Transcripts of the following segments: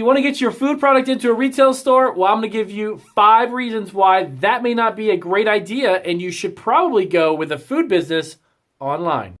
You want to get your food product into a retail store? Well, I'm going to give you 5 reasons why that may not be a great idea and you should probably go with a food business online.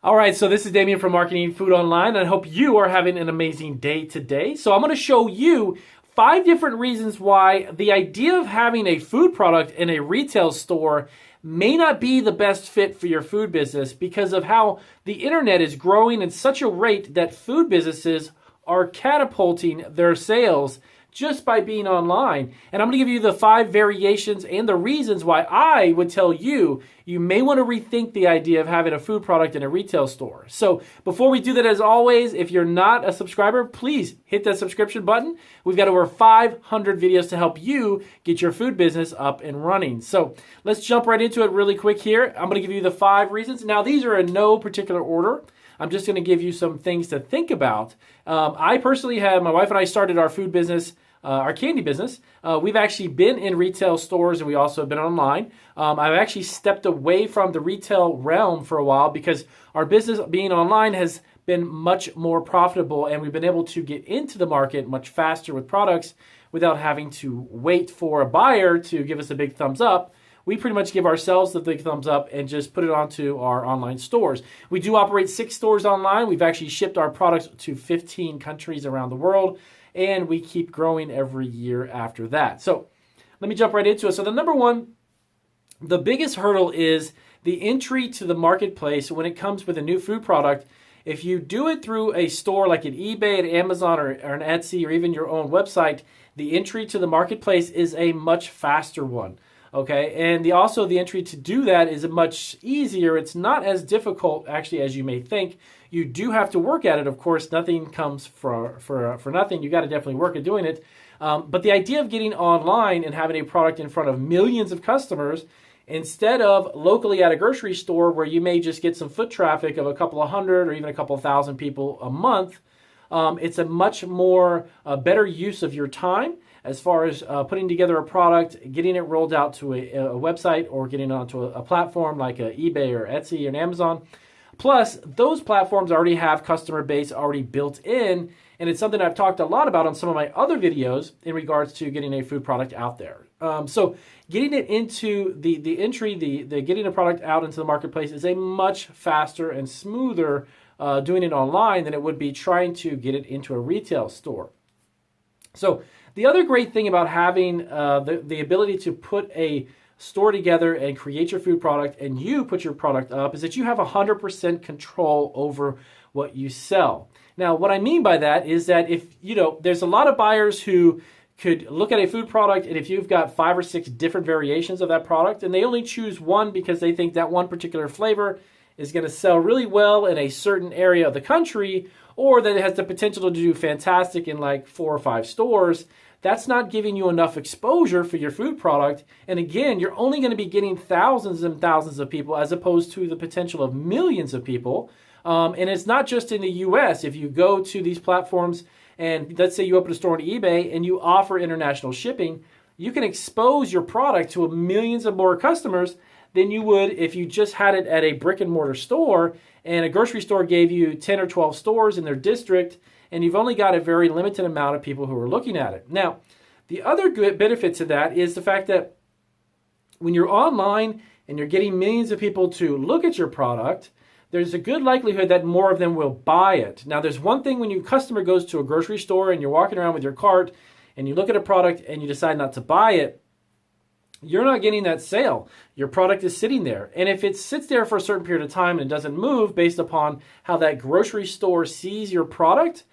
All right, so this is Damien from Marketing Food Online, and I hope you are having an amazing day today. So I'm going to show you 5 different reasons why the idea of having a food product in a retail store may not be the best fit for your food business because of how the internet is growing at such a rate that food businesses are catapulting their sales just by being online. And I'm going to give you the 5 variations and the reasons why I would tell you you may want to rethink the idea of having a food product in a retail store. So before we do that, as always, if you're not a subscriber, please hit that subscription button. We've got over 500 videos to help you get your food business up and running. So let's jump right into it really quick here. I'm going to give you the 5 reasons. Now, these are in no particular order. I'm just going to give you some things to think about. I personally have, my wife and I started our food business, our candy business. We've actually been in retail stores and we also have been online. I've actually stepped away from the retail realm for a while because our business being online has been much more profitable and we've been able to get into the market much faster with products without having to wait for a buyer to give us a big thumbs up. We pretty much give ourselves the big thumbs up and just put it onto our online stores. We do operate 6 stores online. We've actually shipped our products to 15 countries around the world, and we keep growing every year after that. So let me jump right into it. So the number one, the biggest hurdle is the entry to the marketplace when it comes with a new food product. If you do it through a store like an eBay, an Amazon, or an Etsy, or even your own website, the entry to the marketplace is a much faster one. Okay, and also the entry to do that is much easier. It's not as difficult actually as you may think. You do have to work at it, of course. Nothing comes for nothing. You got to definitely work at doing it. But the idea of getting online and having a product in front of millions of customers instead of locally at a grocery store where you may just get some foot traffic of a couple of hundred or even a couple of thousand people a month, it's a much more better use of your time as far as putting together a product, getting it rolled out to a website or getting it onto a platform like a eBay or Etsy or an Amazon. Plus, those platforms already have customer base already built in, and it's something I've talked a lot about on some of my other videos in regards to getting a food product out there. So getting it into the entry, the getting a product out into the marketplace is a much faster and smoother doing it online than it would be trying to get it into a retail store. So the other great thing about having the ability to put a store together and create your food product and you put your product up is that you have 100% control over what you sell. Now, what I mean by that is that if, there's a lot of buyers who could look at a food product and if you've got 5 or 6 different variations of that product and they only choose one because they think that one particular flavor is going to sell really well in a certain area of the country or that it has the potential to do fantastic in like 4 or 5 stores, that's not giving you enough exposure for your food product. And again, you're only going to be getting thousands and thousands of people as opposed to the potential of millions of people. And it's not just in the US. If you go to these platforms and let's say you open a store on eBay and you offer international shipping, you can expose your product to millions of more customers than you would if you just had it at a brick and mortar store and a grocery store gave you 10 or 12 stores in their district and you've only got a very limited amount of people who are looking at it. Now, the other good benefit to that is the fact that when you're online and you're getting millions of people to look at your product, there's a good likelihood that more of them will buy it. Now, there's one thing when your customer goes to a grocery store and you're walking around with your cart and you look at a product and you decide not to buy it, you're not getting that sale. Your product is sitting there. And if it sits there for a certain period of time and it doesn't move based upon how that grocery store sees your product,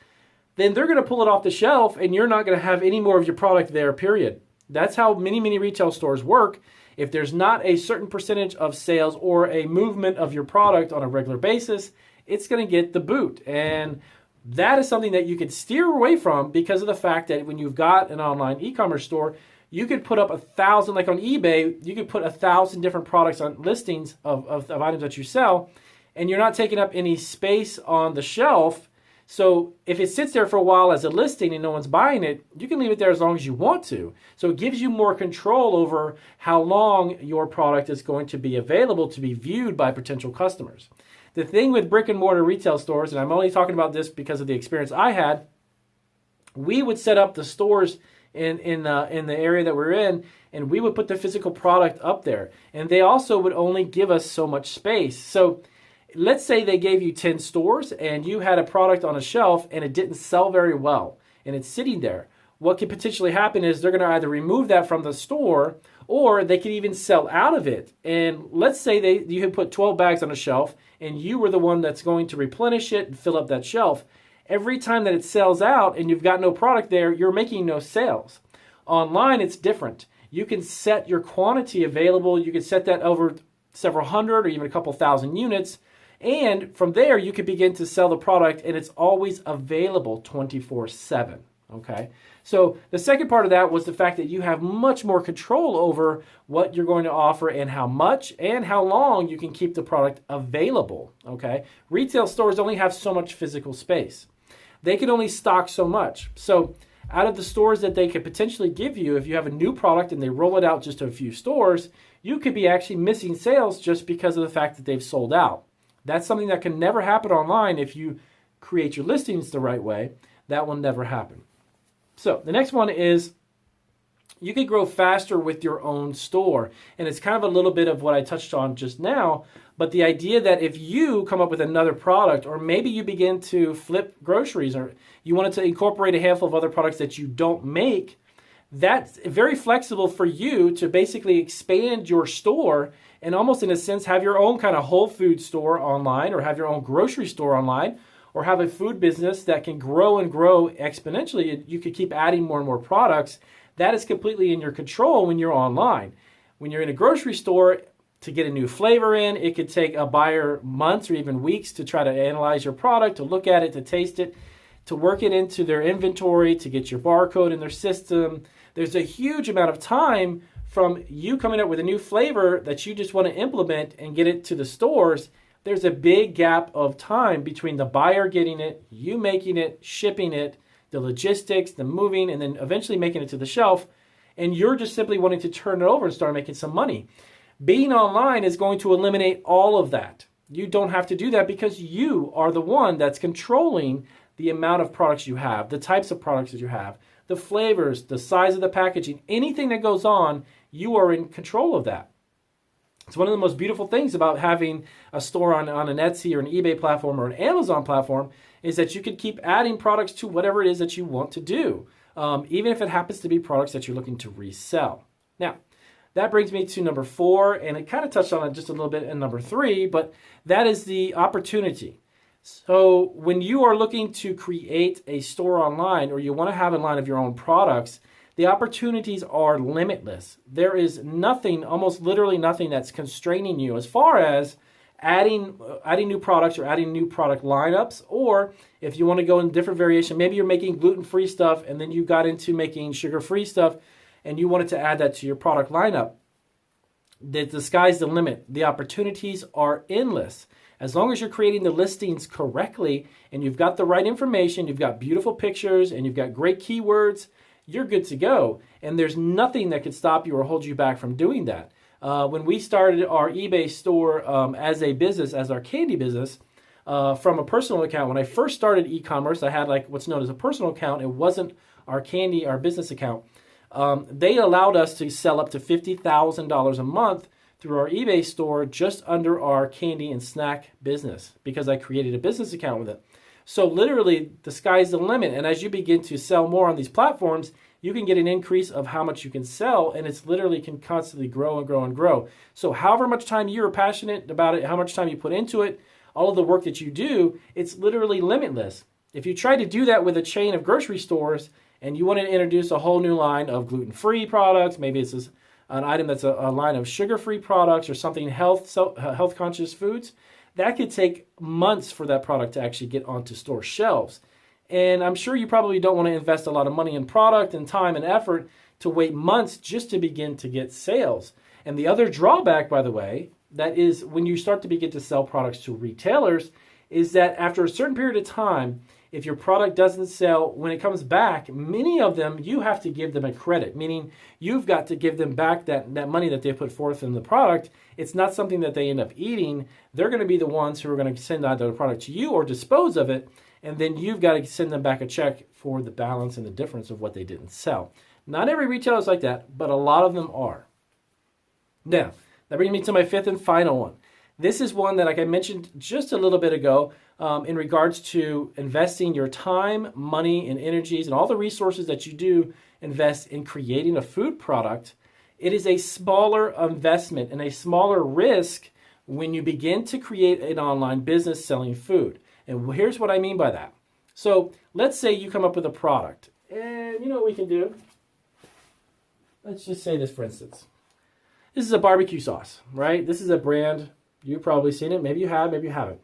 then they're going to pull it off the shelf and you're not going to have any more of your product there, period. That's how many retail stores work. If there's not a certain percentage of sales or a movement of your product on a regular basis, it's going to get the boot. And that is something that you could steer away from because of the fact that when you've got an online e-commerce store, you could put up 1,000, like on eBay, you could put 1,000 different products on listings of items that you sell, and you're not taking up any space on the shelf So if it sits there for a while as a listing and no one's buying it, you can leave it there as long as you want to. So it gives you more control over how long your product is going to be available to be viewed by potential customers. The thing with brick and mortar retail stores, and I'm only talking about this because of the experience I had, we would set up the stores in the area that we're in, and we would put the physical product up there. And they also would only give us so much space. So let's say they gave you 10 stores and you had a product on a shelf and it didn't sell very well and it's sitting there. What could potentially happen is they're going to either remove that from the store or they could even sell out of it. And let's say you had put 12 bags on a shelf and you were the one that's going to replenish it and fill up that shelf. Every time that it sells out and you've got no product there, you're making no sales. Online, it's different. You can set your quantity available. You can set that over several hundred or even a couple thousand units. And from there, you can begin to sell the product and it's always available 24/7. Okay. So the second part of that was the fact that you have much more control over what you're going to offer and how much and how long you can keep the product available. Okay. Retail stores only have so much physical space. They can only stock so much. So out of the stores that they could potentially give you, if you have a new product and they roll it out just to a few stores, you could be actually missing sales just because of the fact that they've sold out. That's something that can never happen online if you create your listings the right way. That will never happen. So the next one is you can grow faster with your own store. And it's kind of a little bit of what I touched on just now, but the idea that if you come up with another product, or maybe you begin to flip groceries, or you wanted to incorporate a handful of other products that you don't make, that's very flexible for you to basically expand your store and almost in a sense have your own kind of whole food store online, or have your own grocery store online, or have a food business that can grow and grow exponentially. You could keep adding more and more products. That is completely in your control when you're online. When you're in a grocery store, to get a new flavor in, it could take a buyer months or even weeks to try to analyze your product, to look at it, to taste it, to work it into their inventory, to get your barcode in their system. There's a huge amount of time from you coming up with a new flavor that you just want to implement and get it to the stores. There's a big gap of time between the buyer getting it, you making it, shipping it, the logistics, the moving, and then eventually making it to the shelf. And you're just simply wanting to turn it over and start making some money. Being online is going to eliminate all of that. You don't have to do that because you are the one that's controlling the amount of products you have, the types of products that you have, the flavors, the size of the packaging, anything that goes on, you are in control of that. It's one of the most beautiful things about having a store on an Etsy or an eBay platform or an Amazon platform is that you can keep adding products to whatever it is that you want to do, even if it happens to be products that you're looking to resell. Now, that brings me to number 4, and it kind of touched on it just a little bit in number 3, but that is the opportunity. So when you are looking to create a store online, or you want to have a line of your own products, the opportunities are limitless. There is nothing, almost literally nothing, that's constraining you as far as adding new products or adding new product lineups, or if you want to go in different variation, maybe you're making gluten-free stuff and then you got into making sugar-free stuff and you wanted to add that to your product lineup. The sky's the limit. The opportunities are endless. As long as you're creating the listings correctly and you've got the right information, you've got beautiful pictures, and you've got great keywords, you're good to go. And there's nothing that could stop you or hold you back from doing that. When we started our eBay store as a business, as our candy business, from a personal account, when I first started e-commerce, I had like what's known as a personal account. It wasn't our business account. They allowed us to sell up to $50,000 a month through our eBay store just under our candy and snack business because I created a business account with it. So literally, the sky's the limit. And as you begin to sell more on these platforms, you can get an increase of how much you can sell, and it's literally can constantly grow and grow and grow. So however much time you're passionate about it, how much time you put into it, all of the work that you do, it's literally limitless. If you try to do that with a chain of grocery stores and you want to introduce a whole new line of gluten-free products, maybe it's an item that's a line of sugar-free products or something health-conscious foods, that could take months for that product to actually get onto store shelves. And I'm sure you probably don't want to invest a lot of money in product and time and effort to wait months just to begin to get sales. And the other drawback, by the way, that is when you start to begin to sell products to retailers, is that after a certain period of time, if your product doesn't sell, when it comes back, many of them, you have to give them a credit, meaning you've got to give them back that money that they put forth in the product. It's not something that they end up eating. They're going to be the ones who are going to send either the product to you or dispose of it, and then you've got to send them back a check for the balance and the difference of what they didn't sell. Not every retailer is like that, but a lot of them are. Now, that brings me to my fifth and final one. This is one that, like I mentioned just a little bit ago, in regards to investing your time, money, and energies, and all the resources that you do invest in creating a food product. It is a smaller investment and a smaller risk when you begin to create an online business selling food. And here's what I mean by that. So let's say you come up with a product, and you know what we can do? Let's just say this, for instance. This is a barbecue sauce, right? This is a brand. You've probably seen it. Maybe you have, maybe you haven't.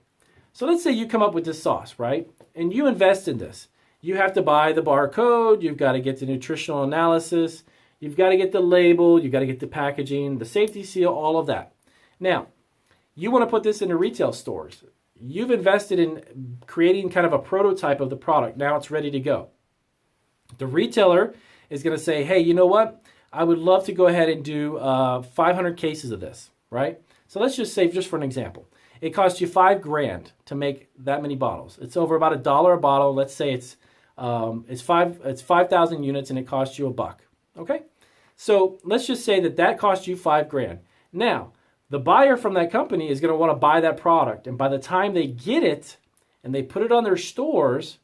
So let's say you come up with this sauce, right? And you invest in this. You have to buy the barcode. You've got to get the nutritional analysis. You've got to get the label. You've got to get the packaging, the safety seal, all of that. Now, you want to put this into retail stores. You've invested in creating kind of a prototype of the product. Now it's ready to go. The retailer is going to say, hey, you know what? I would love to go ahead and do 500 cases of this, right? So let's just say, just for an example, it costs you $5,000 to make that many bottles. It's over about $1 a bottle. Let's say it's 5,000 units and it costs you $1. Okay, so let's just say that costs you $5,000. Now, the buyer from that company is going to want to buy that product, and by the time they get it and they put it on their stores,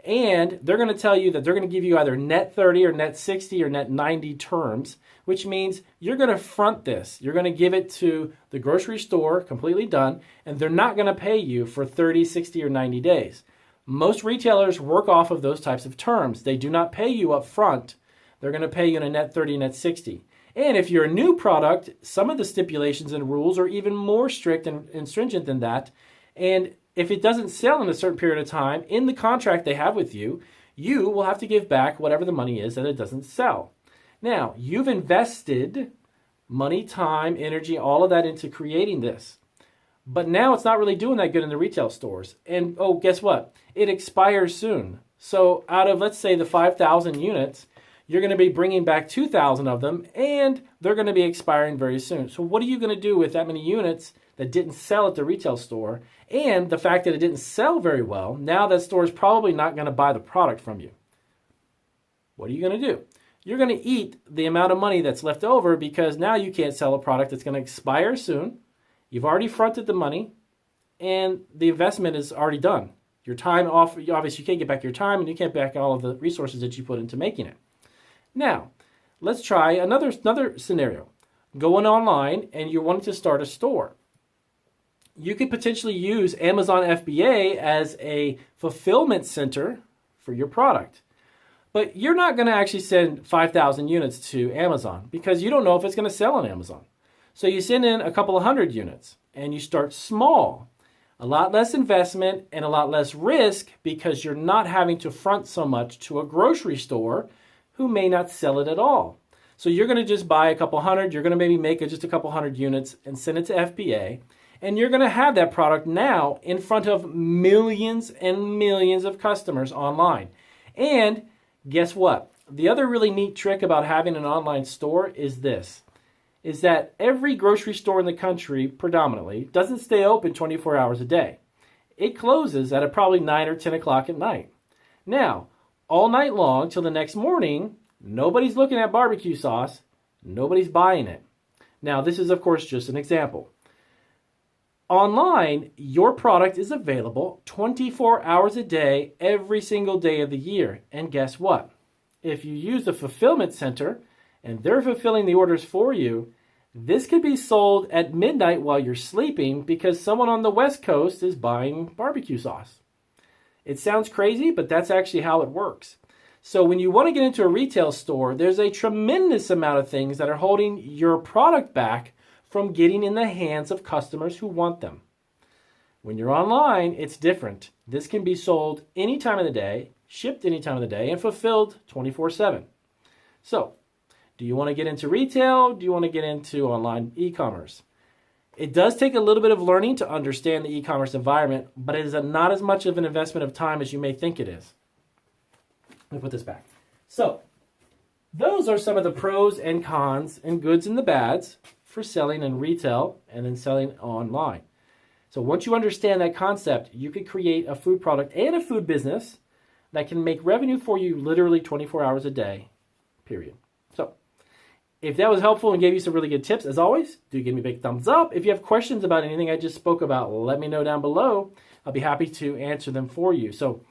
and they're going to tell you that they're going to give you either net 30 or net 60 or net 90 terms, which means you're going to front this. You're going to give it to the grocery store completely done, and they're not going to pay you for 30, 60, or 90 days. Most retailers work off of those types of terms. They do not pay you up front. They're going to pay you in a net 30, net 60. And if you're a new product, some of the stipulations and rules are even more strict and stringent than that. And if it doesn't sell in a certain period of time, in the contract they have with you, you will have to give back whatever the money is that it doesn't sell. Now, you've invested money, time, energy, all of that into creating this. But now it's not really doing that good in the retail stores. And oh, guess what? It expires soon. So out of, let's say, the 5,000 units, you're going to be bringing back 2,000 of them, and they're going to be expiring very soon. So what are you going to do with that many units that didn't sell at the retail store? And the fact that it didn't sell very well, now that store is probably not going to buy the product from you. What are you going to do? You're going to eat the amount of money that's left over, because now you can't sell a product that's going to expire soon. You've already fronted the money, and the investment is already done. Your time off, obviously you can't get back your time, and you can't back all of the resources that you put into making it. Now, let's try another scenario. Going online and you're wanting to start a store. You could potentially use Amazon FBA as a fulfillment center for your product. But you're not going to actually send 5,000 units to Amazon because you don't know if it's going to sell on Amazon. So you send in a couple of hundred units and you start small. A lot less investment and a lot less risk because you're not having to front so much to a grocery store who may not sell it at all. So you're going to just buy a couple hundred, you're going to maybe make just a couple hundred units and send it to FBA, and you're going to have that product now in front of millions and millions of customers online. And guess what? The other really neat trick about having an online store is this, is that every grocery store in the country predominantly doesn't stay open 24 hours a day. It closes at probably 9 or 10 o'clock at night. Now, all night long till the next morning, nobody's looking at barbecue sauce, nobody's buying it. Now, this is, of course, just an example. Online, your product is available 24 hours a day, every single day of the year. And guess what? If you use the fulfillment center and they're fulfilling the orders for you, this could be sold at midnight while you're sleeping because someone on the West Coast is buying barbecue sauce. It sounds crazy, but that's actually how it works. So when you want to get into a retail store, there's a tremendous amount of things that are holding your product back from getting in the hands of customers who want them. When you're online, it's different. This can be sold any time of the day, shipped any time of the day, and fulfilled 24/7. So, do you want to get into retail? Do you want to get into online e-commerce? It does take a little bit of learning to understand the e-commerce environment, but it is not as much of an investment of time as you may think it is. Let me put this back. So, those are some of the pros and cons and goods and the bads for selling in retail and then selling online. So once you understand that concept, you could create a food product and a food business that can make revenue for you literally 24 hours a day, period. So if that was helpful and gave you some really good tips, as always, do give me a big thumbs up. If you have questions about anything I just spoke about, let me know down below. I'll be happy to answer them for you. So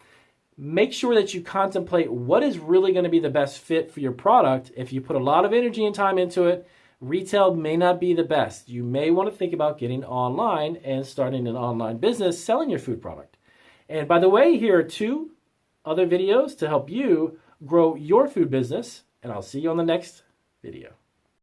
make sure that you contemplate what is really going to be the best fit for your product. If you put a lot of energy and time into it, retail may not be the best. You may want to think about getting online and starting an online business selling your food product. And by the way, here are 2 other videos to help you grow your food business, and I'll see you on the next video.